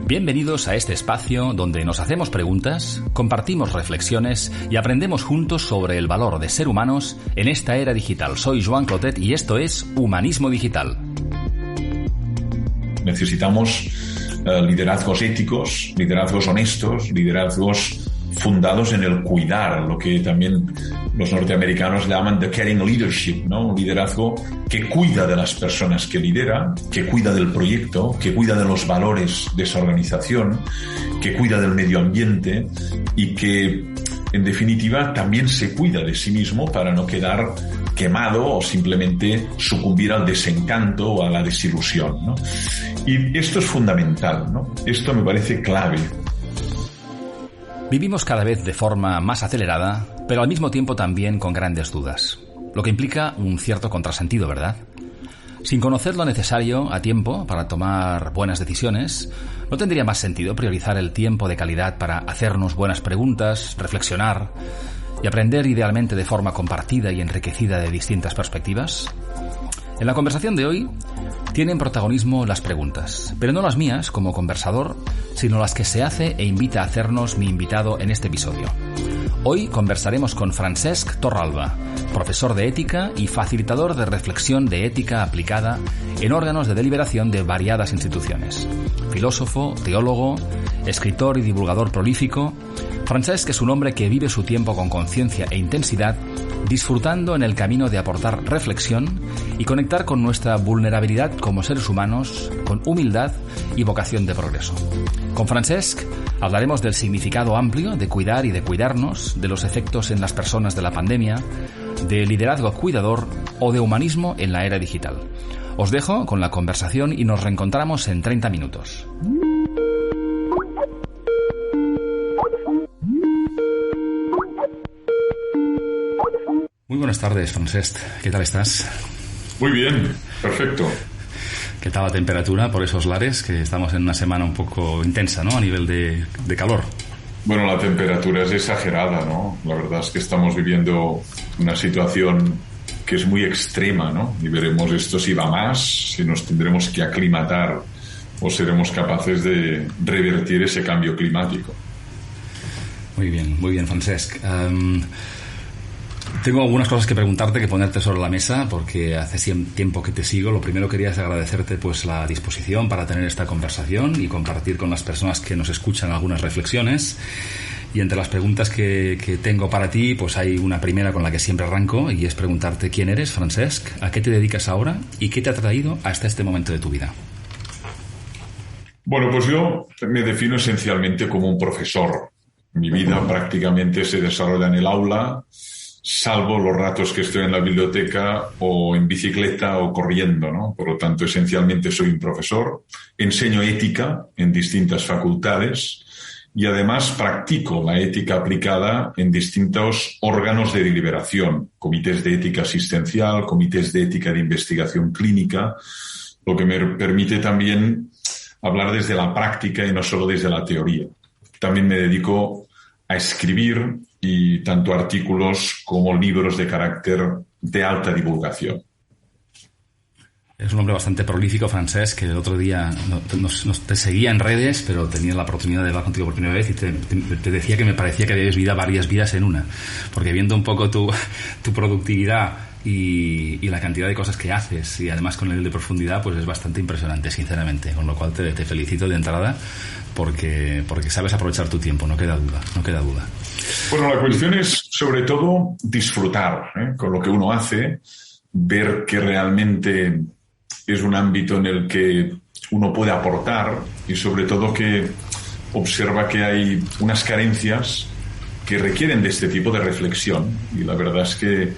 Bienvenidos a este espacio donde nos hacemos preguntas, compartimos reflexiones y aprendemos juntos sobre el valor de ser humanos en esta era digital. Soy Joan Clotet y esto es Humanismo Digital. Necesitamos liderazgos éticos, liderazgos honestos, liderazgos fundados en el cuidar, lo que también los norteamericanos llaman the caring leadership, ¿no? Un liderazgo que cuida de las personas que lidera, que cuida del proyecto, que cuida de los valores de esa organización, que cuida del medio ambiente y que, en definitiva, también se cuida de sí mismo para no quedar quemado o simplemente sucumbir al desencanto o a la desilusión, ¿no? Y esto es fundamental, ¿no? Esto me parece clave. Vivimos cada vez de forma más acelerada, pero al mismo tiempo también con grandes dudas, lo que implica un cierto contrasentido, ¿verdad? Sin conocer lo necesario a tiempo para tomar buenas decisiones, ¿no tendría más sentido priorizar el tiempo de calidad para hacernos buenas preguntas, reflexionar y aprender idealmente de forma compartida y enriquecida de distintas perspectivas? En la conversación de hoy tienen protagonismo las preguntas, pero no las mías como conversador, sino las que se hace e invita a hacernos mi invitado en este episodio. Hoy conversaremos con Francesc Torralba, profesor de ética y facilitador de reflexión de ética aplicada en órganos de deliberación de variadas instituciones. Filósofo, teólogo, escritor y divulgador prolífico, Francesc es un hombre que vive su tiempo con conciencia e intensidad, disfrutando en el camino de aportar reflexión y conectar con nuestra vulnerabilidad como seres humanos, con humildad y vocación de progreso. Con Francesc hablaremos del significado amplio de cuidar y de cuidarnos, de los efectos en las personas de la pandemia, de liderazgo cuidador o de humanismo en la era digital. Os dejo con la conversación y nos reencontramos en 30 minutos. Muy buenas tardes, Francesc. ¿Qué tal estás? Muy bien, perfecto. ¿Qué tal la temperatura por esos lares? Que estamos en una semana un poco intensa, ¿no? A nivel de calor. Bueno, la temperatura es exagerada, ¿no? La verdad es que estamos viviendo una situación que es muy extrema, ¿no? Y veremos esto si va más, si nos tendremos que aclimatar o seremos capaces de revertir ese cambio climático. Muy bien, Francesc. Tengo algunas cosas que preguntarte, que ponerte sobre la mesa, porque hace tiempo que te sigo. Lo primero quería es agradecerte pues la disposición para tener esta conversación y compartir con las personas que nos escuchan algunas reflexiones. Y entre las preguntas que tengo para ti, pues hay una primera con la que siempre arranco, y es preguntarte quién eres, Francesc, a qué te dedicas ahora y qué te ha traído hasta este momento de tu vida. Bueno, pues yo me defino esencialmente como un profesor. Mi vida prácticamente se desarrolla en el aula, salvo los ratos que estoy en la biblioteca o en bicicleta o corriendo, ¿no? Por lo tanto, esencialmente soy un profesor, enseño ética en distintas facultades y además practico la ética aplicada en distintos órganos de deliberación, comités de ética asistencial, comités de ética de investigación clínica, lo que me permite también hablar desde la práctica y no solo desde la teoría. También me dedico a escribir y tanto artículos como libros de carácter de alta divulgación. Es un hombre bastante prolífico, Francesc, que el otro día te seguía en redes, pero tenía la oportunidad de hablar contigo por primera vez y te decía que me parecía que habías vivido varias vidas en una, porque viendo un poco tu productividad y la cantidad de cosas que haces y además con el nivel de profundidad, pues es bastante impresionante, sinceramente, con lo cual te felicito de entrada porque sabes aprovechar tu tiempo, no queda duda. Bueno, la cuestión es sobre todo disfrutar con lo que uno hace, ver que realmente es un ámbito en el que uno puede aportar y sobre todo que observa que hay unas carencias que requieren de este tipo de reflexión, y la verdad es que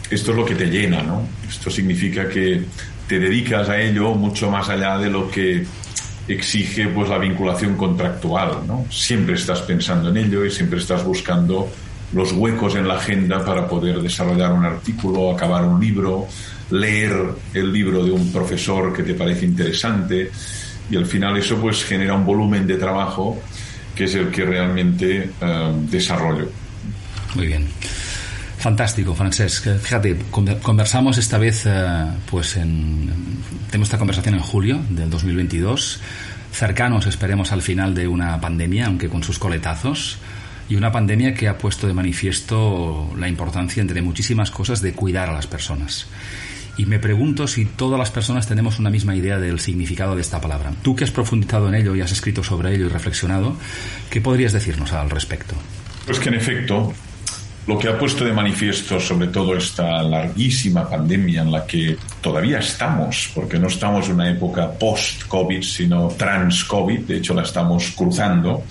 esto es lo que te llena, ¿no? Esto significa que te dedicas a ello mucho más allá de lo que exige pues la vinculación contractual, ¿no? Siempre estás pensando en ello y siempre estás buscando los huecos en la agenda para poder desarrollar un artículo, acabar un libro, leer el libro de un profesor que te parece interesante, y al final eso pues genera un volumen de trabajo que es el que realmente desarrollo. Muy bien. Fantástico, Francesc. Fíjate, conversamos esta vez, tenemos esta conversación en julio del 2022, cercanos, esperemos, al final de una pandemia, aunque con sus coletazos, y una pandemia que ha puesto de manifiesto la importancia, entre muchísimas cosas, de cuidar a las personas. Y me pregunto si todas las personas tenemos una misma idea del significado de esta palabra. Tú, que has profundizado en ello y has escrito sobre ello y reflexionado, ¿qué podrías decirnos al respecto? Pues que en efecto, lo que ha puesto de manifiesto sobre todo esta larguísima pandemia en la que todavía estamos, porque no estamos en una época post-COVID, sino trans-COVID, de hecho la estamos cruzando,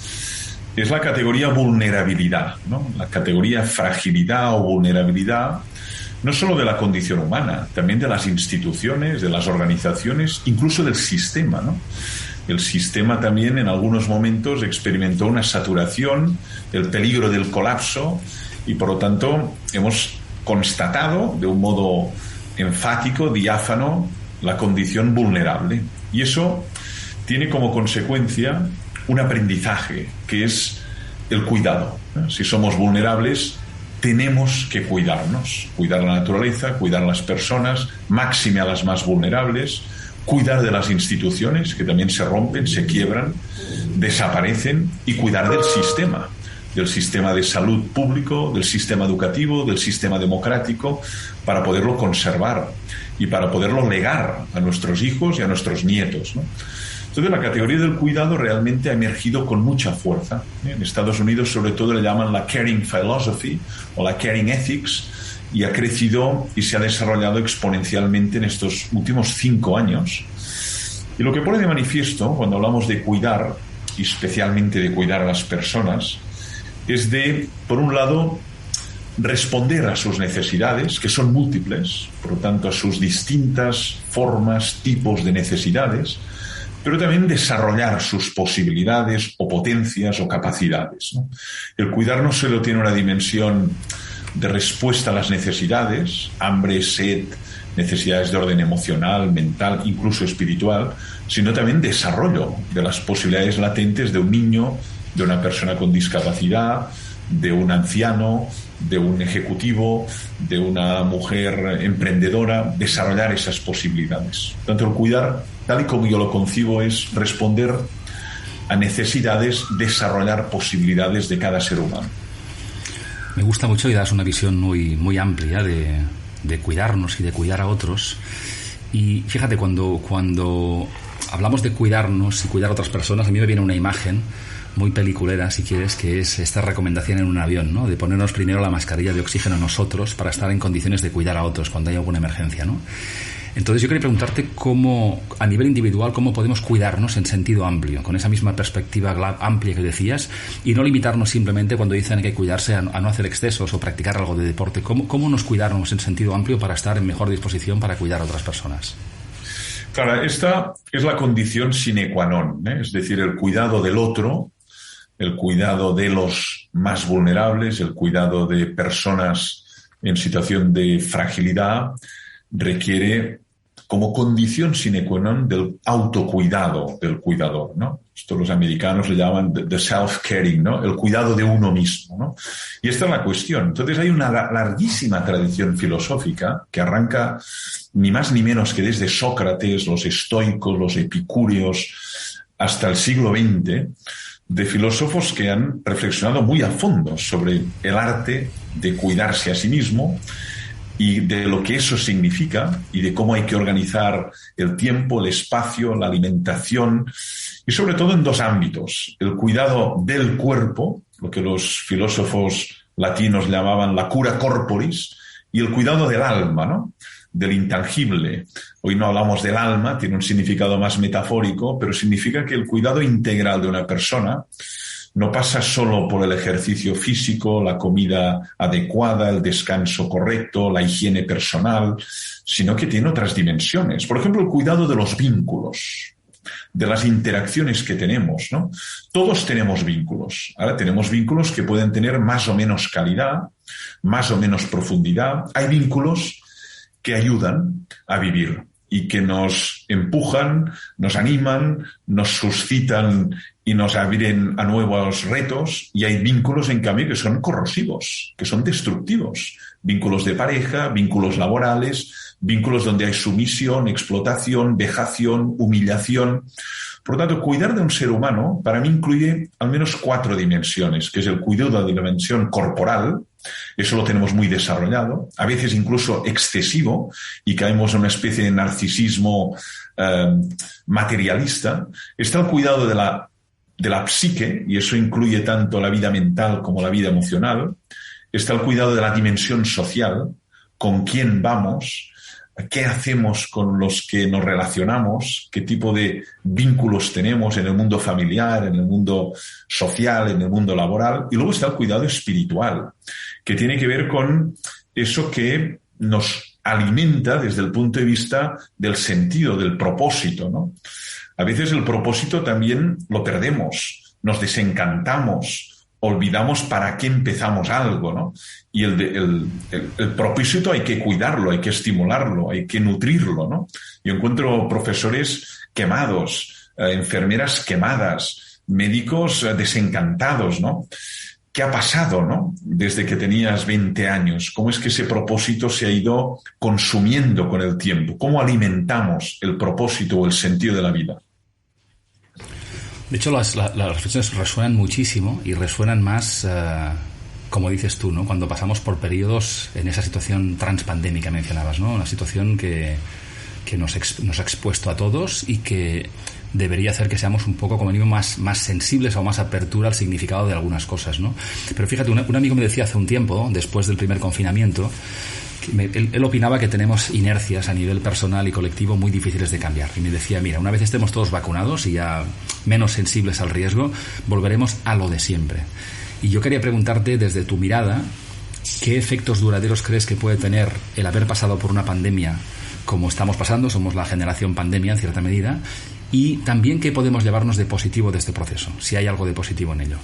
es la categoría vulnerabilidad, ¿no? La categoría fragilidad o vulnerabilidad, no solo de la condición humana, también de las instituciones, de las organizaciones, incluso del sistema, ¿no? El sistema también en algunos momentos experimentó una saturación, el peligro del colapso, y por lo tanto hemos constatado de un modo enfático, diáfano, la condición vulnerable. Y eso tiene como consecuencia un aprendizaje, que es el cuidado. Si somos vulnerables, tenemos que cuidarnos, cuidar la naturaleza, cuidar a las personas, máxime a las más vulnerables, cuidar de las instituciones que también se rompen, se quiebran, desaparecen, y cuidar del sistema de salud público, del sistema educativo, del sistema democrático, para poderlo conservar y para poderlo legar a nuestros hijos y a nuestros nietos, ¿no? Entonces la categoría del cuidado realmente ha emergido con mucha fuerza. En Estados Unidos sobre todo le llaman la caring philosophy o la caring ethics, y ha crecido y se ha desarrollado exponencialmente en estos últimos 5 años. Y lo que pone de manifiesto cuando hablamos de cuidar, y especialmente de cuidar a las personas, es de, por un lado, responder a sus necesidades, que son múltiples, por lo tanto a sus distintas formas, tipos de necesidades, pero también desarrollar sus posibilidades o potencias o capacidades, ¿no? El cuidar no solo tiene una dimensión de respuesta a las necesidades, hambre, sed, necesidades de orden emocional, mental, incluso espiritual, sino también desarrollo de las posibilidades latentes de un niño, de una persona con discapacidad, de un anciano, de un ejecutivo, de una mujer emprendedora, desarrollar esas posibilidades. Tanto el cuidar, tal y como yo lo concibo, es responder a necesidades, desarrollar posibilidades de cada ser humano. Me gusta mucho y das una visión muy, muy amplia de cuidarnos y de cuidar a otros. Y fíjate, cuando hablamos de cuidarnos y cuidar a otras personas, a mí me viene una imagen muy peliculera, si quieres, que es esta recomendación en un avión, ¿no? De ponernos primero la mascarilla de oxígeno nosotros para estar en condiciones de cuidar a otros cuando hay alguna emergencia, ¿no? Entonces yo quería preguntarte cómo, a nivel individual, cómo podemos cuidarnos en sentido amplio, con esa misma perspectiva amplia que decías, y no limitarnos simplemente cuando dicen que hay que cuidarse a no hacer excesos o practicar algo de deporte. ¿Cómo nos cuidarnos en sentido amplio para estar en mejor disposición para cuidar a otras personas? Claro, esta es la condición sine qua non, ¿eh? Es decir, el cuidado del otro, el cuidado de los más vulnerables, el cuidado de personas en situación de fragilidad, requiere como condición sine qua non del autocuidado del cuidador, ¿no? Esto los americanos le llaman the self-caring, ¿no? El cuidado de uno mismo, ¿no? Y esta es la cuestión. Entonces hay una larguísima tradición filosófica que arranca ni más ni menos que desde Sócrates, los estoicos, los epicúreos, hasta el siglo XX, de filósofos que han reflexionado muy a fondo sobre el arte de cuidarse a sí mismo y de lo que eso significa y de cómo hay que organizar el tiempo, el espacio, la alimentación, y sobre todo en 2 ámbitos: el cuidado del cuerpo, lo que los filósofos latinos llamaban la cura corporis, y el cuidado del alma, ¿no? Del intangible. Hoy no hablamos del alma, tiene un significado más metafórico, pero significa que el cuidado integral de una persona no pasa solo por el ejercicio físico, la comida adecuada, el descanso correcto, la higiene personal, sino que tiene otras dimensiones. Por ejemplo, el cuidado de los vínculos, de las interacciones que tenemos, ¿no? Todos tenemos vínculos. Ahora tenemos vínculos que pueden tener más o menos calidad, más o menos profundidad. Hay vínculos que ayudan a vivir. y que nos empujan, nos animan, nos suscitan y nos abren a nuevos retos, y hay vínculos, en cambio, que son corrosivos, que son destructivos. Vínculos de pareja, vínculos laborales, vínculos donde hay sumisión, explotación, vejación, humillación. Por lo tanto, cuidar de un ser humano para mí incluye al menos 4 dimensiones, que es el cuidado de la dimensión corporal. Eso lo tenemos muy desarrollado, a veces incluso excesivo, y caemos en una especie de narcisismo materialista. Está el cuidado de la psique, y eso incluye tanto la vida mental como la vida emocional. Está el cuidado de la dimensión social, con quién vamos, qué hacemos con los que nos relacionamos, qué tipo de vínculos tenemos en el mundo familiar, en el mundo social, en el mundo laboral. Y luego está el cuidado espiritual, que tiene que ver con eso que nos alimenta desde el punto de vista del sentido, del propósito, ¿no? A veces el propósito también lo perdemos, nos desencantamos, olvidamos para qué empezamos algo, ¿no? Y el propósito hay que cuidarlo, hay que estimularlo, hay que nutrirlo, ¿no? Yo encuentro profesores quemados, enfermeras quemadas, médicos desencantados, ¿no? ¿Qué ha pasado, no? Desde que tenías 20 años. ¿Cómo es que ese propósito se ha ido consumiendo con el tiempo? ¿Cómo alimentamos el propósito o el sentido de la vida? De hecho, las reflexiones resuenan muchísimo y resuenan más, como dices tú, ¿no? Cuando pasamos por periodos en esa situación transpandémica mencionabas, ¿no? Una situación que nos ha expuesto a todos y que debería hacer que seamos un poco, como mínimo, más sensibles o más apertura al significado de algunas cosas, ¿no? Pero fíjate, un amigo me decía hace un tiempo, después del primer confinamiento, él opinaba que tenemos inercias a nivel personal y colectivo muy difíciles de cambiar. Y me decía, mira, una vez estemos todos vacunados y ya menos sensibles al riesgo, volveremos a lo de siempre. Y yo quería preguntarte, desde tu mirada, ¿qué efectos duraderos crees que puede tener el haber pasado por una pandemia como estamos pasando? Somos la generación pandemia en cierta medida. Y también, ¿qué podemos llevarnos de positivo de este proceso? Si hay algo de positivo en ello.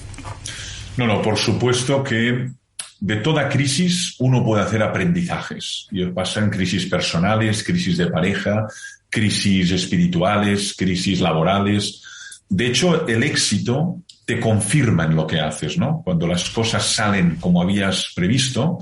No, por supuesto que de toda crisis uno puede hacer aprendizajes. Y pasan crisis personales, crisis de pareja, crisis espirituales, crisis laborales. De hecho, el éxito te confirma en lo que haces, ¿no? Cuando las cosas salen como habías previsto,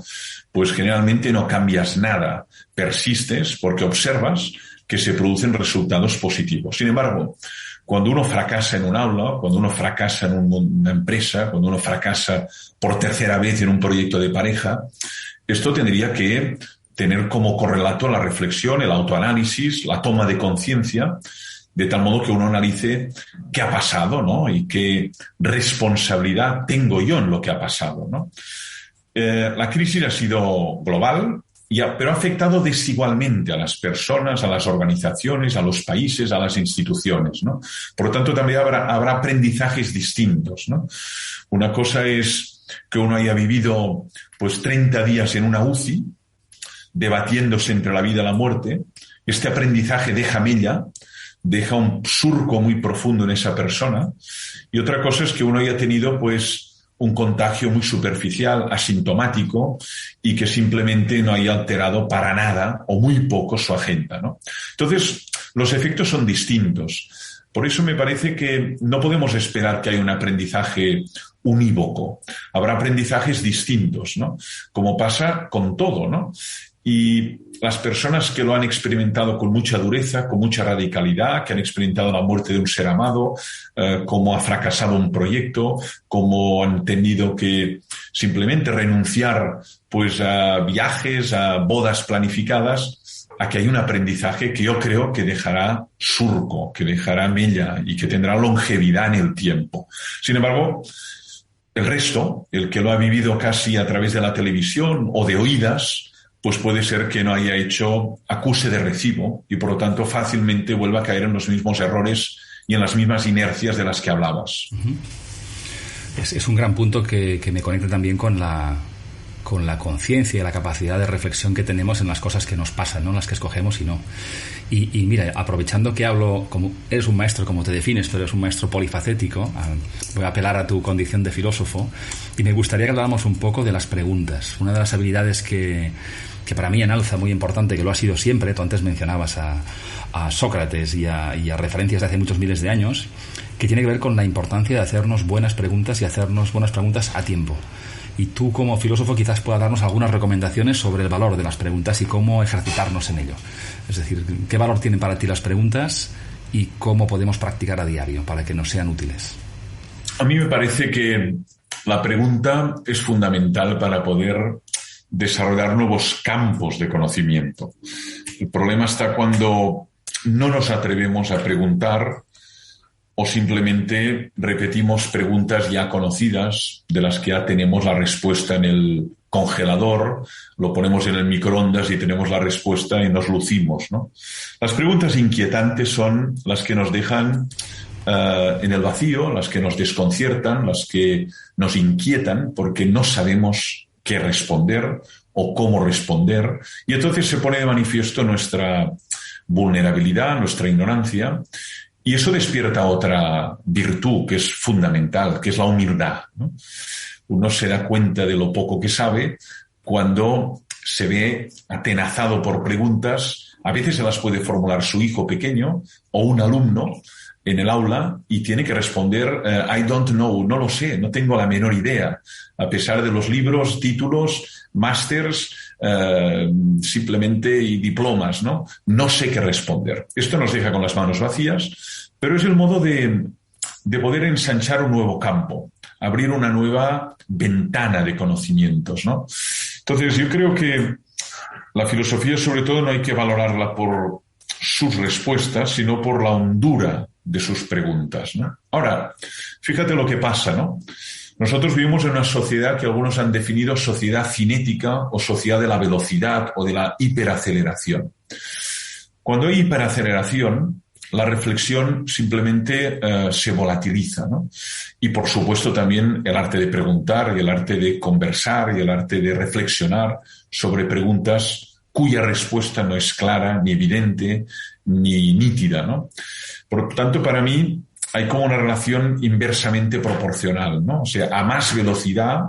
pues generalmente no cambias nada. Persistes porque observas que se producen resultados positivos. Sin embargo, cuando uno fracasa en un aula, cuando uno fracasa en una empresa, cuando uno fracasa por tercera vez en un proyecto de pareja, esto tendría que tener como correlato la reflexión, el autoanálisis, la toma de conciencia, de tal modo que uno analice qué ha pasado, ¿no? Y qué responsabilidad tengo yo en lo que ha pasado, ¿no? La crisis ha sido global, pero ha afectado desigualmente a las personas, a las organizaciones, a los países, a las instituciones, ¿no? Por lo tanto, también habrá aprendizajes distintos, ¿no? Una cosa es que uno haya vivido pues 30 días en una UCI, debatiéndose entre la vida y la muerte. Este aprendizaje deja mella, deja un surco muy profundo en esa persona. Y otra cosa es que uno haya tenido pues un contagio muy superficial, asintomático, y que simplemente no haya alterado para nada o muy poco su agenda, ¿no? Entonces, los efectos son distintos. Por eso me parece que no podemos esperar que haya un aprendizaje unívoco. Habrá aprendizajes distintos, ¿no? Como pasa con todo, ¿no? Y las personas que lo han experimentado con mucha dureza, con mucha radicalidad, que han experimentado la muerte de un ser amado, cómo ha fracasado un proyecto, cómo han tenido que simplemente renunciar pues a viajes, a bodas planificadas, a que hay un aprendizaje que yo creo que dejará surco, que dejará mella y que tendrá longevidad en el tiempo. Sin embargo, el resto, el que lo ha vivido casi a través de la televisión o de oídas, pues puede ser que no haya hecho acuse de recibo y por lo tanto fácilmente vuelva a caer en los mismos errores y en las mismas inercias de las que hablabas. Es un gran punto que me conecta también con la con la conciencia y la capacidad de reflexión que tenemos en las cosas que nos pasan, no en las que escogemos y no. Y mira, aprovechando que hablo, como eres un maestro, como te defines, pero eres un maestro polifacético, voy a apelar a tu condición de filósofo y me gustaría que habláramos un poco de las preguntas. Una de las habilidades que para mí enalza muy importante, que lo ha sido siempre, tú antes mencionabas a Sócrates y a referencias de hace muchos miles de años, que tiene que ver con la importancia de hacernos buenas preguntas y hacernos buenas preguntas a tiempo. Y tú, como filósofo, quizás puedas darnos algunas recomendaciones sobre el valor de las preguntas y cómo ejercitarnos en ello. Es decir, ¿qué valor tienen para ti las preguntas y cómo podemos practicar a diario para que nos sean útiles? A mí me parece que la pregunta es fundamental para poder desarrollar nuevos campos de conocimiento. El problema está cuando no nos atrevemos a preguntar o simplemente repetimos preguntas ya conocidas, de las que ya tenemos la respuesta en el congelador, lo ponemos en el microondas y tenemos la respuesta y nos lucimos, ¿no? Las preguntas inquietantes son las que nos dejan en el vacío, las que nos desconciertan, las que nos inquietan porque no sabemos qué responder o cómo responder, y entonces se pone de manifiesto nuestra vulnerabilidad, nuestra ignorancia. Y eso despierta otra virtud que es fundamental, que es la humildad, ¿no? Uno se da cuenta de lo poco que sabe cuando se ve atenazado por preguntas. A veces se las puede formular su hijo pequeño o un alumno en el aula y tiene que responder I don't know, no lo sé, no tengo la menor idea, a pesar de los libros, títulos, másters, simplemente y diplomas, ¿no? No sé qué responder. Esto nos deja con las manos vacías, pero es el modo de poder ensanchar un nuevo campo, abrir una nueva ventana de conocimientos, ¿no? Entonces, yo creo que la filosofía, sobre todo, no hay que valorarla por sus respuestas, sino por la hondura de sus preguntas, ¿no? Ahora, fíjate lo que pasa, ¿no? Nosotros vivimos en una sociedad que algunos han definido sociedad cinética o sociedad de la velocidad o de la hiperaceleración. Cuando hay hiperaceleración, la reflexión simplemente se volatiliza, ¿no? Y por supuesto también el arte de preguntar y el arte de conversar y el arte de reflexionar sobre preguntas cuya respuesta no es clara, ni evidente, ni nítida, ¿no? Por tanto, para mí hay como una relación inversamente proporcional, ¿no? O sea, a más velocidad,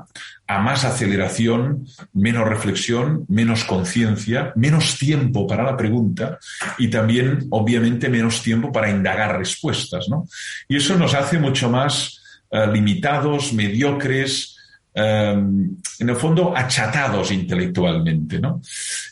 a más aceleración, menos reflexión, menos conciencia, menos tiempo para la pregunta y también, obviamente, menos tiempo para indagar respuestas, ¿no? Y eso nos hace mucho más limitados, mediocres, en el fondo achatados intelectualmente, ¿no?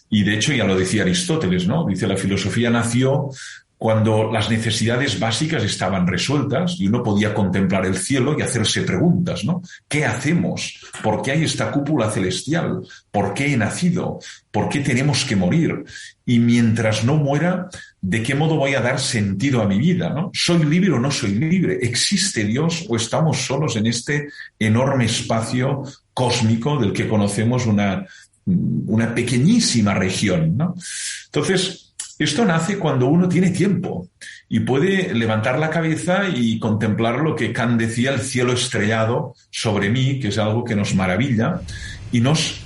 Y de hecho ya lo decía Aristóteles, ¿no? Dice, la filosofía nació cuando las necesidades básicas estaban resueltas y uno podía contemplar el cielo y hacerse preguntas, ¿no? ¿Qué hacemos? ¿Por qué hay esta cúpula celestial? ¿Por qué he nacido? ¿Por qué tenemos que morir? Y mientras no muera, ¿de qué modo voy a dar sentido a mi vida, ¿no? ¿Soy libre o no soy libre? ¿Existe Dios o estamos solos en este enorme espacio cósmico del que conocemos una pequeñísima región, ¿no? Entonces, esto nace cuando uno tiene tiempo y puede levantar la cabeza y contemplar lo que Kant decía, el cielo estrellado sobre mí, que es algo que nos maravilla y nos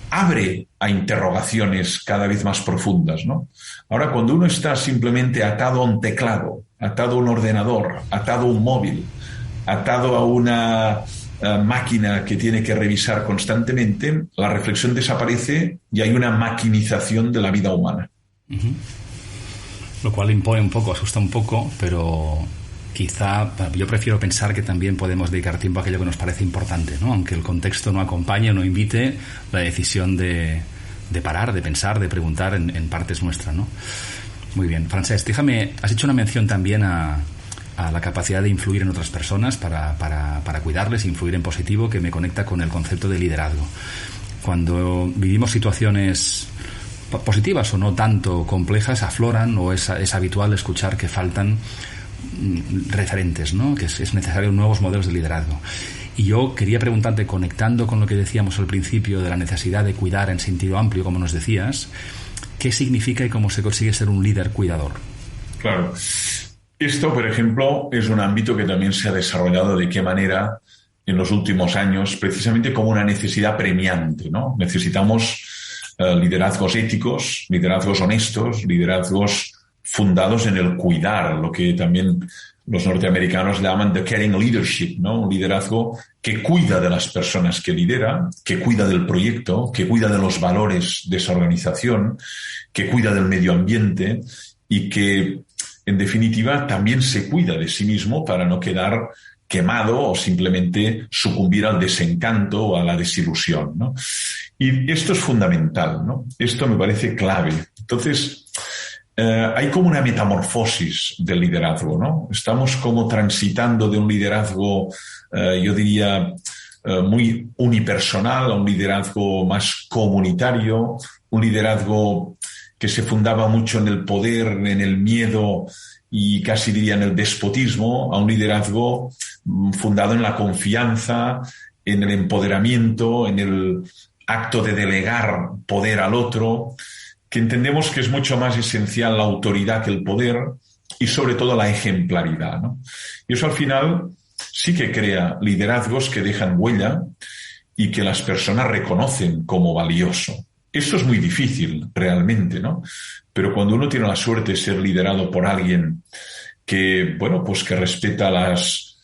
abre a interrogaciones cada vez más profundas, ¿no? Ahora, cuando uno está simplemente atado a un teclado, atado a un ordenador, atado a un móvil, atado a una máquina que tiene que revisar constantemente, la reflexión desaparece y hay una maquinización de la vida humana. Uh-huh. Lo cual impone un poco, asusta un poco, pero quizá yo prefiero pensar que también podemos dedicar tiempo a aquello que nos parece importante, ¿no? Aunque el contexto no acompañe o no invite, la decisión de parar, de pensar, de preguntar en parte es nuestra, ¿no? Muy bien, Francesc, déjame, has hecho una mención también a la capacidad de influir en otras personas para cuidarles, influir en positivo, que me conecta con el concepto de liderazgo. Cuando vivimos situaciones positivas o no tanto complejas, afloran o es habitual escuchar que faltan referentes, ¿no? Que es necesario nuevos modelos de liderazgo. Y yo quería preguntarte, conectando con lo que decíamos al principio de la necesidad de cuidar en sentido amplio, como nos decías, ¿qué significa y cómo se consigue ser un líder cuidador? Claro. Esto, por ejemplo, es un ámbito que también se ha desarrollado de qué manera en los últimos años precisamente como una necesidad premiante, ¿no? Necesitamos liderazgos éticos, liderazgos honestos, liderazgos fundados en el cuidar, lo que también los norteamericanos llaman the caring leadership, ¿no? Un liderazgo que cuida de las personas que lidera, que cuida del proyecto, que cuida de los valores de esa organización, que cuida del medio ambiente y que, en definitiva, también se cuida de sí mismo para no quedar quemado o simplemente sucumbir al desencanto o a la desilusión, ¿no? Y esto es fundamental, ¿no? Esto me parece clave. Entonces, hay como una metamorfosis del liderazgo, ¿no? Estamos como transitando de un liderazgo, yo diría, muy unipersonal a un liderazgo más comunitario, un liderazgo que se fundaba mucho en el poder, en el miedo y casi diría en el despotismo, a un liderazgo fundado en la confianza, en el empoderamiento, en el acto de delegar poder al otro, que entendemos que es mucho más esencial la autoridad que el poder y sobre todo la ejemplaridad, ¿no? Y eso al final sí que crea liderazgos que dejan huella y que las personas reconocen como valioso. Esto es muy difícil realmente, ¿no? Pero cuando uno tiene la suerte de ser liderado por alguien que, bueno, pues que respeta las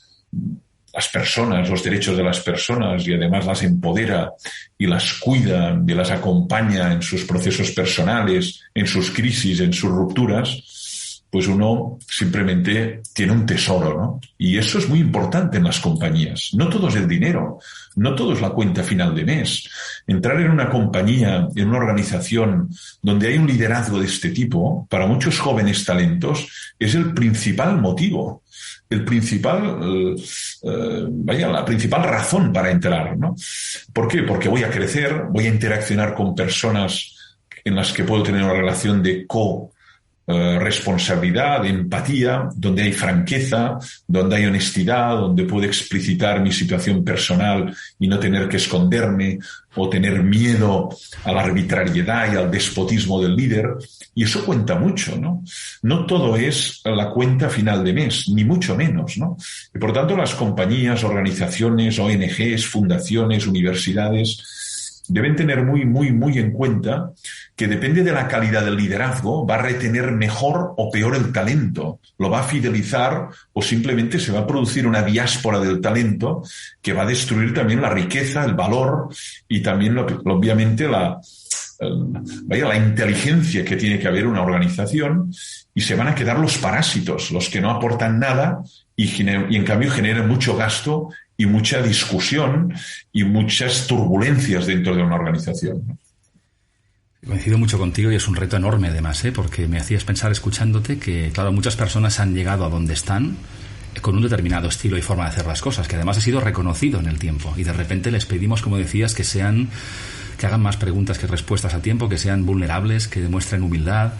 personas, los derechos de las personas y además las empodera y las cuida y las acompaña en sus procesos personales, en sus crisis, en sus rupturas, pues uno simplemente tiene un tesoro, ¿no? Y eso es muy importante en las compañías. No todo es el dinero, no todo es la cuenta final de mes. Entrar en una compañía, en una organización donde hay un liderazgo de este tipo, para muchos jóvenes talentos, es el principal motivo. La principal razón para entrar, ¿no? ¿Por qué? Porque voy a crecer, voy a interaccionar con personas en las que puedo tener una relación de responsabilidad, de empatía, donde hay franqueza, donde hay honestidad, donde puedo explicitar mi situación personal y no tener que esconderme o tener miedo a la arbitrariedad y al despotismo del líder. Y eso cuenta mucho, ¿no? No todo es la cuenta final de mes, ni mucho menos, ¿no? Y por tanto, las compañías, organizaciones, ONGs, fundaciones, universidades deben tener muy, muy, muy en cuenta que depende de la calidad del liderazgo, va a retener mejor o peor el talento, lo va a fidelizar o simplemente se va a producir una diáspora del talento que va a destruir también la riqueza, el valor y también, obviamente, la inteligencia que tiene que haber una organización, y se van a quedar los parásitos, los que no aportan nada y en cambio generan mucho gasto y mucha discusión y muchas turbulencias dentro de una organización, ¿no? Coincido mucho contigo y es un reto enorme además, porque me hacías pensar escuchándote que, claro, muchas personas han llegado a donde están con un determinado estilo y forma de hacer las cosas, que además ha sido reconocido en el tiempo, y de repente les pedimos, como decías, que hagan más preguntas que respuestas a tiempo, que sean vulnerables, que demuestren humildad,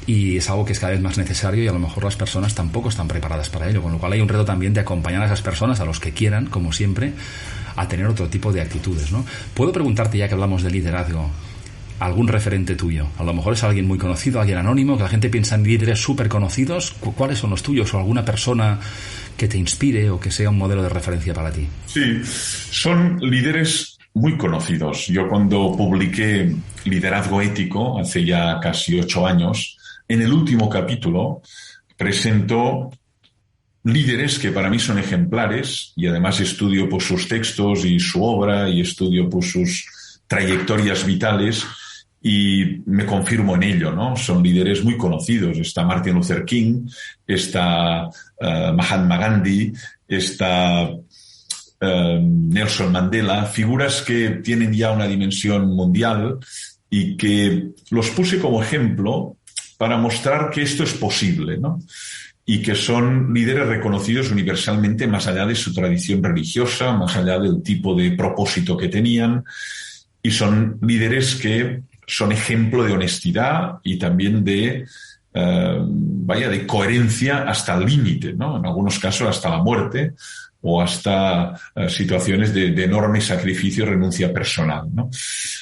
y es algo que es cada vez más necesario y a lo mejor las personas tampoco están preparadas para ello, con lo cual hay un reto también de acompañar a esas personas, a los que quieran, como siempre, a tener otro tipo de actitudes, ¿no? Puedo preguntarte, ya que hablamos de liderazgo, algún referente tuyo. A lo mejor es alguien muy conocido, alguien anónimo, que la gente piensa en líderes súper conocidos. ¿Cuáles son los tuyos? ¿O alguna persona que te inspire o que sea un modelo de referencia para ti? Sí, son líderes muy conocidos. Yo cuando publiqué Liderazgo Ético, hace ya casi 8 años, en el último capítulo presento líderes que para mí son ejemplares y además estudio pues sus textos y su obra y estudio pues sus trayectorias vitales y me confirmo en ello, ¿no? Son líderes muy conocidos. Está Martin Luther King, está Mahatma Gandhi, está Nelson Mandela, figuras que tienen ya una dimensión mundial y que los puse como ejemplo para mostrar que esto es posible, ¿no? Y que son líderes reconocidos universalmente más allá de su tradición religiosa, más allá del tipo de propósito que tenían, y son líderes que son ejemplo de honestidad y también de de coherencia hasta el límite, ¿no? En algunos casos hasta la muerte o hasta situaciones de enorme sacrificio y renuncia personal, ¿no?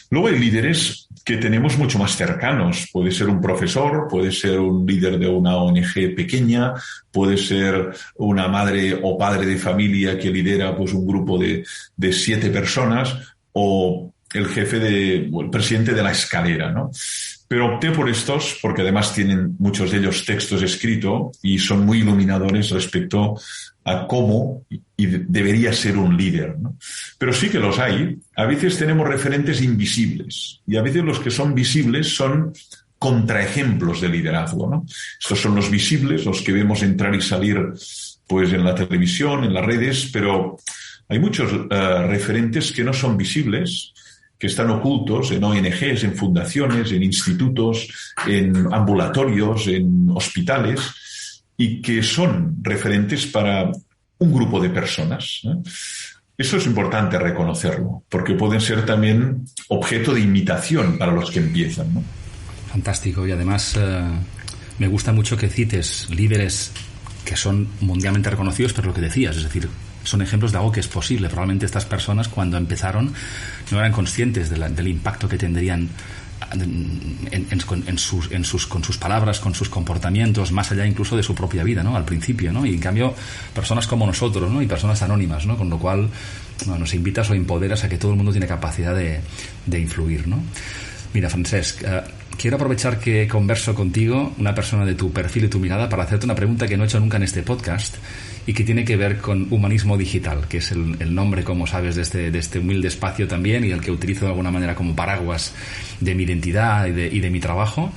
Luego hay líderes que tenemos mucho más cercanos. Puede ser un profesor, puede ser un líder de una ONG pequeña, puede ser una madre o padre de familia que lidera pues un grupo de 7 personas, o el el presidente de la escalera, ¿no? Pero opté por estos porque además tienen muchos de ellos textos escritos y son muy iluminadores respecto a cómo debería ser un líder, ¿no? Pero sí que los hay. A veces tenemos referentes invisibles y a veces los que son visibles son contraejemplos de liderazgo, ¿no? Estos son los visibles, los que vemos entrar y salir pues en la televisión, en las redes, pero hay muchos referentes que no son visibles, que están ocultos en ONGs, en fundaciones, en institutos, en ambulatorios, en hospitales, y que son referentes para un grupo de personas, ¿eh? Eso es importante reconocerlo, porque pueden ser también objeto de imitación para los que empiezan, ¿no? Fantástico, y además me gusta mucho que cites líderes que son mundialmente reconocidos, pero lo que decías, es decir, son ejemplos de algo que es posible. Probablemente estas personas cuando empezaron no eran conscientes del impacto que tendrían con sus palabras, con sus comportamientos, más allá incluso de su propia vida, ¿no? Al principio, ¿no? Y en cambio, personas como nosotros, ¿no? Y personas anónimas, ¿no? Con lo cual, bueno, nos invitas o empoderas a que todo el mundo tiene capacidad de influir, ¿no? Mira, Francesc, quiero aprovechar que converso contigo, una persona de tu perfil y tu mirada, para hacerte una pregunta que no he hecho nunca en este podcast y que tiene que ver con humanismo digital, que es el nombre, como sabes, de este humilde espacio también, y el que utilizo de alguna manera como paraguas de mi identidad y de mi trabajo.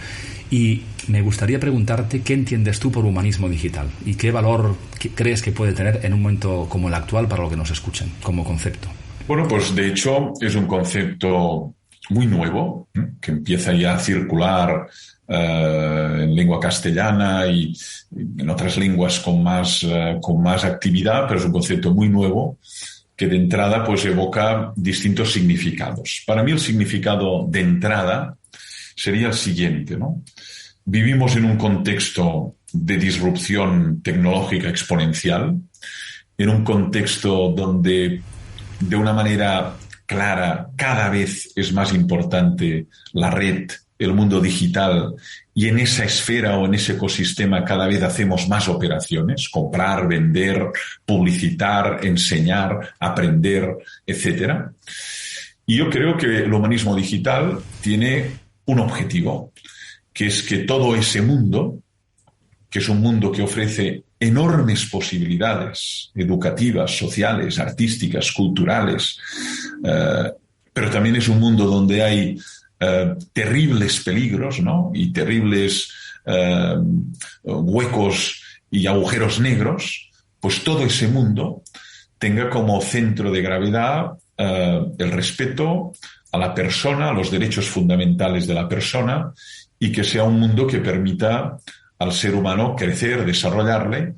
Y me gustaría preguntarte qué entiendes tú por humanismo digital y qué valor crees que puede tener en un momento como el actual para lo que nos escuchan, como concepto. Bueno, pues de hecho es un concepto muy nuevo, que empieza ya a circular en lengua castellana y en otras lenguas con más actividad, pero es un concepto muy nuevo que de entrada pues evoca distintos significados. Para mí el significado de entrada sería el siguiente, ¿no? Vivimos en un contexto de disrupción tecnológica exponencial, en un contexto donde de una manera clara cada vez es más importante la red, el mundo digital, y en esa esfera o en ese ecosistema cada vez hacemos más operaciones: comprar, vender, publicitar, enseñar, aprender, etc. Y yo creo que el humanismo digital tiene un objetivo, que es que todo ese mundo, que es un mundo que ofrece enormes posibilidades educativas, sociales, artísticas, culturales, pero también es un mundo donde hay terribles peligros, ¿no? Y terribles huecos y agujeros negros, pues todo ese mundo tenga como centro de gravedad el respeto a la persona, a los derechos fundamentales de la persona, y que sea un mundo que permita al ser humano crecer, desarrollarle,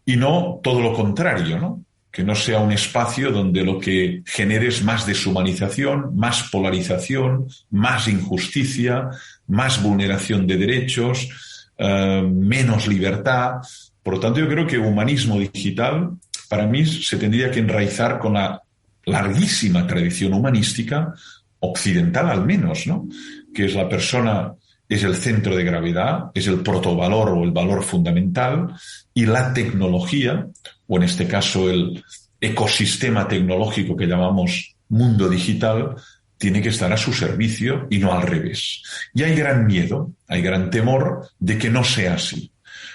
y no todo lo contrario, ¿no? Que no sea un espacio donde lo que genere es más deshumanización, más polarización, más injusticia, más vulneración de derechos, menos libertad. Por lo tanto, yo creo que humanismo digital, para mí, se tendría que enraizar con la larguísima tradición humanística, occidental al menos, ¿no? Que es la persona, es el centro de gravedad, es el protovalor o el valor fundamental, y la tecnología, o en este caso el ecosistema tecnológico que llamamos mundo digital, tiene que estar a su servicio y no al revés. Y hay gran miedo, hay gran temor de que no sea así,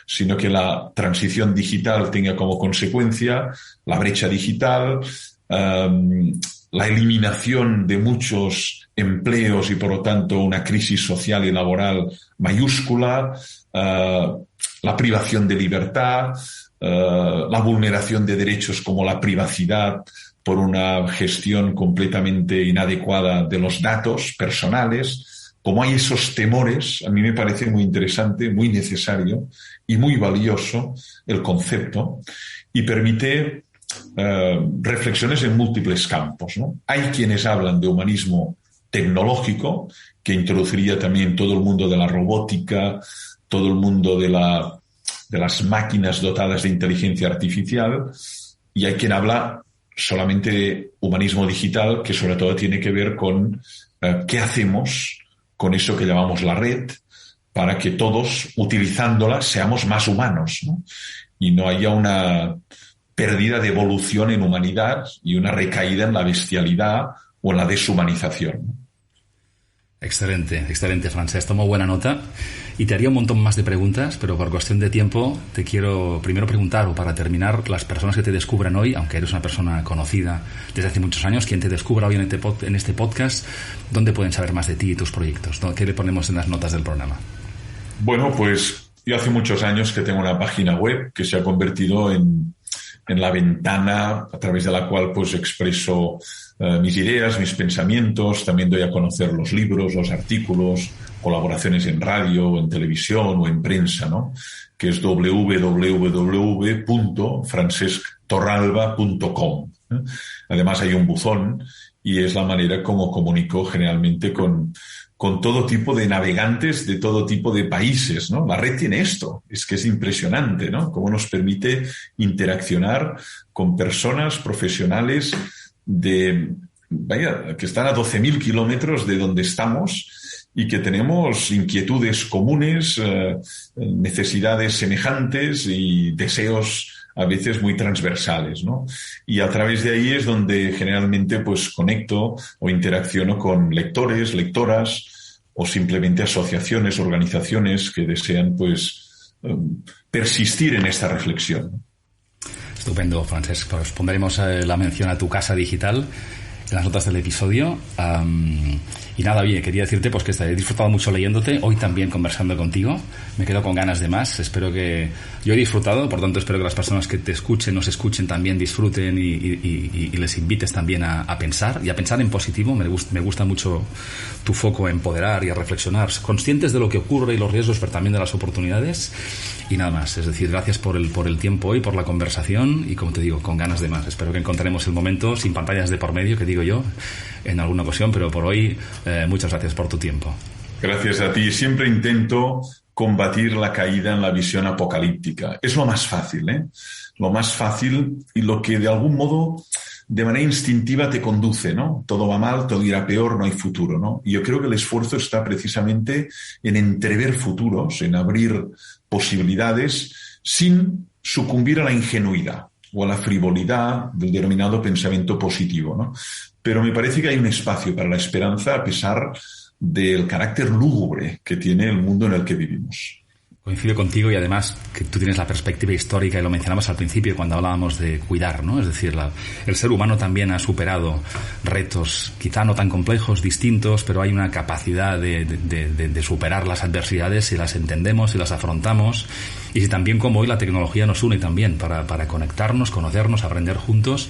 sino que la transición digital tenga como consecuencia la brecha digital, la eliminación de muchos empleos y, por lo tanto, una crisis social y laboral mayúscula, la privación de libertad, la vulneración de derechos como la privacidad por una gestión completamente inadecuada de los datos personales. Como hay esos temores, a mí me parece muy interesante, muy necesario y muy valioso el concepto, y permite reflexiones en múltiples campos, ¿no? Hay quienes hablan de humanismo tecnológico, que introduciría también todo el mundo de la robótica, todo el mundo de las máquinas dotadas de inteligencia artificial, y hay quien habla solamente de humanismo digital, que sobre todo tiene que ver con qué hacemos con eso que llamamos la red, para que todos, utilizándola, seamos más humanos, ¿no? Y no haya una pérdida de evolución en humanidad y una recaída en la bestialidad o en la deshumanización. Excelente, Francesc. Tomo buena nota y te haría un montón más de preguntas, pero por cuestión de tiempo te quiero primero preguntar, o para terminar, las personas que te descubran hoy, aunque eres una persona conocida desde hace muchos años, quien te descubra hoy en este podcast, ¿dónde pueden saber más de ti y tus proyectos? ¿Qué le ponemos en las notas del programa? Bueno, pues yo hace muchos años que tengo una página web que se ha convertido en la ventana a través de la cual pues expreso mis ideas, mis pensamientos. También doy a conocer los libros, los artículos, colaboraciones en radio o en televisión o en prensa, ¿no? Que es www.francesctorralba.com. Además hay un buzón y es la manera como comunico generalmente con todo tipo de navegantes de todo tipo de países, ¿no? La red tiene esto, es que es impresionante, ¿no? Cómo nos permite interaccionar con personas profesionales que están a 12.000 kilómetros de donde estamos y que tenemos inquietudes comunes, necesidades semejantes y deseos a veces muy transversales, ¿no? Y a través de ahí es donde generalmente pues conecto o interacciono con lectores, lectoras o simplemente asociaciones, organizaciones que desean pues persistir en esta reflexión. Estupendo, Francesc. Pues pondremos la mención a tu casa digital en las notas del episodio. Y nada, oye, quería decirte pues que he disfrutado mucho leyéndote, hoy también conversando contigo. Me quedo con ganas de más. Espero que... Yo he disfrutado, por tanto espero que las personas que te escuchen, nos escuchen también, disfruten y les invites también a pensar, y a pensar en positivo. Me gusta mucho tu foco a empoderar y a reflexionar, conscientes de lo que ocurre y los riesgos, pero también de las oportunidades. Y nada más, es decir, gracias por el tiempo hoy, por la conversación, y como te digo, con ganas de más. Espero que encontremos el momento, sin pantallas de por medio, que digo yo, en alguna ocasión, pero por hoy, muchas gracias por tu tiempo. Gracias a ti. Siempre intento combatir la caída en la visión apocalíptica. Es lo más fácil, ¿eh? Lo más fácil y lo que de algún modo, de manera instintiva, te conduce, ¿no? Todo va mal, todo irá peor, no hay futuro, ¿no? Y yo creo que el esfuerzo está precisamente en entrever futuros, en abrir posibilidades sin sucumbir a la ingenuidad o a la frivolidad del denominado pensamiento positivo, ¿no? Pero me parece que hay un espacio para la esperanza a pesar del carácter lúgubre que tiene el mundo en el que vivimos. Coincido contigo, y además que tú tienes la perspectiva histórica, y lo mencionabas al principio cuando hablábamos de cuidar, ¿no? Es decir, el ser humano también ha superado retos quizá no tan complejos, distintos, pero hay una capacidad de superar las adversidades si las entendemos, si las afrontamos, y si también como hoy la tecnología nos une también para conectarnos, conocernos, aprender juntos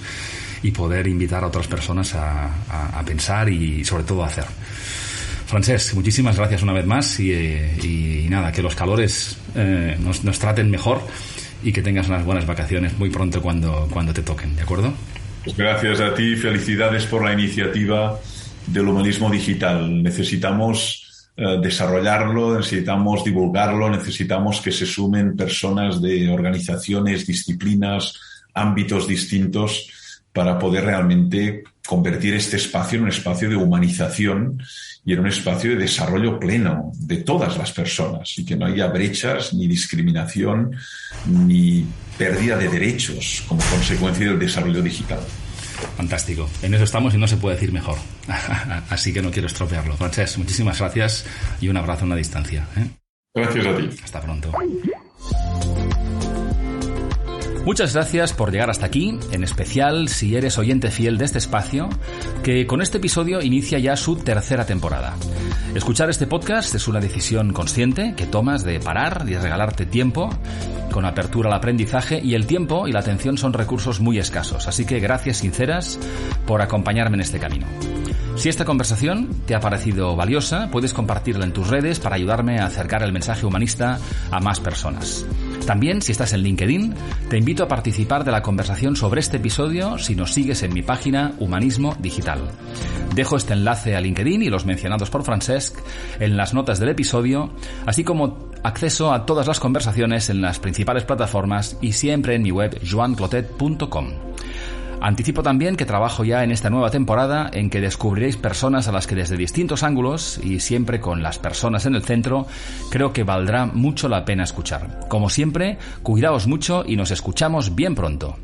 y poder invitar a otras personas a pensar y sobre todo a hacer. Francesc, muchísimas gracias una vez más y nada, que los calores nos traten mejor y que tengas unas buenas vacaciones muy pronto cuando te toquen, ¿de acuerdo? Pues gracias a ti, felicidades por la iniciativa del humanismo digital. Necesitamos desarrollarlo, necesitamos divulgarlo, necesitamos que se sumen personas de organizaciones, disciplinas, ámbitos distintos para poder realmente convertir este espacio en un espacio de humanización y en un espacio de desarrollo pleno de todas las personas, y que no haya brechas, ni discriminación, ni pérdida de derechos como consecuencia del desarrollo digital. Fantástico. En eso estamos y no se puede decir mejor. Así que no quiero estropearlo. Francesc, muchísimas gracias y un abrazo en la distancia, ¿eh? Gracias a ti. Hasta pronto. Muchas gracias por llegar hasta aquí, en especial si eres oyente fiel de este espacio, que con este episodio inicia ya su tercera temporada. Escuchar este podcast es una decisión consciente que tomas de parar y regalarte tiempo, con apertura al aprendizaje, y el tiempo y la atención son recursos muy escasos, así que gracias sinceras por acompañarme en este camino. Si esta conversación te ha parecido valiosa, puedes compartirla en tus redes para ayudarme a acercar el mensaje humanista a más personas. También, si estás en LinkedIn, te invito a participar de la conversación sobre este episodio si nos sigues en mi página Humanismo Digital. Dejo este enlace a LinkedIn y los mencionados por Francesc en las notas del episodio, así como acceso a todas las conversaciones en las principales plataformas y siempre en mi web joanclotet.com. Anticipo también que trabajo ya en esta nueva temporada en que descubriréis personas a las que desde distintos ángulos y siempre con las personas en el centro creo que valdrá mucho la pena escuchar. Como siempre, cuidaos mucho y nos escuchamos bien pronto.